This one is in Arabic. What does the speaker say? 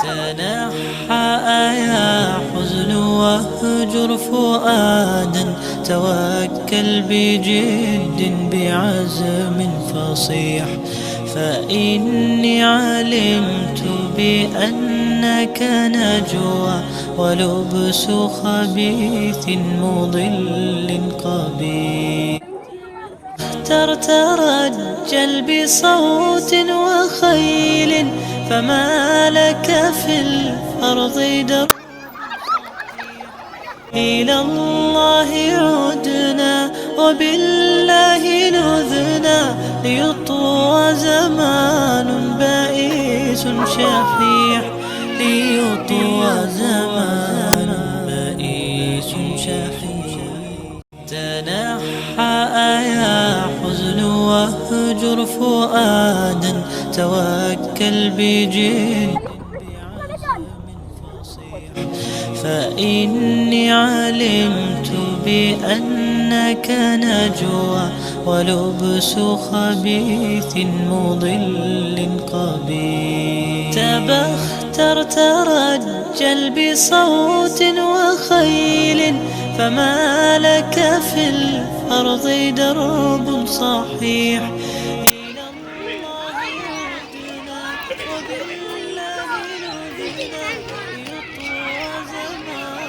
تنحى يا حزن واهجر فؤادا، توكل بجد بعزم فصيح، فإني علمت بأنك نجوى ولبس خبيث مضل قبيح. ترترجل بصوت وخيل، فما لك في الأرض در. إلى الله عدنا وبالله نذنا، ليطوى زمان بائس شحيح، ليطوى زمان بائس شحيح. تنحى يا حزن واهجر فؤادا، توكل بجد فإني علمت بأنك نجوى ولبس خبيث مضل قبيح. تبختر ترجل بصوت وخيل، فما لك في الأرض درب صحيح. إلى الله عدنا وبالله نذنا، ليطوى زمان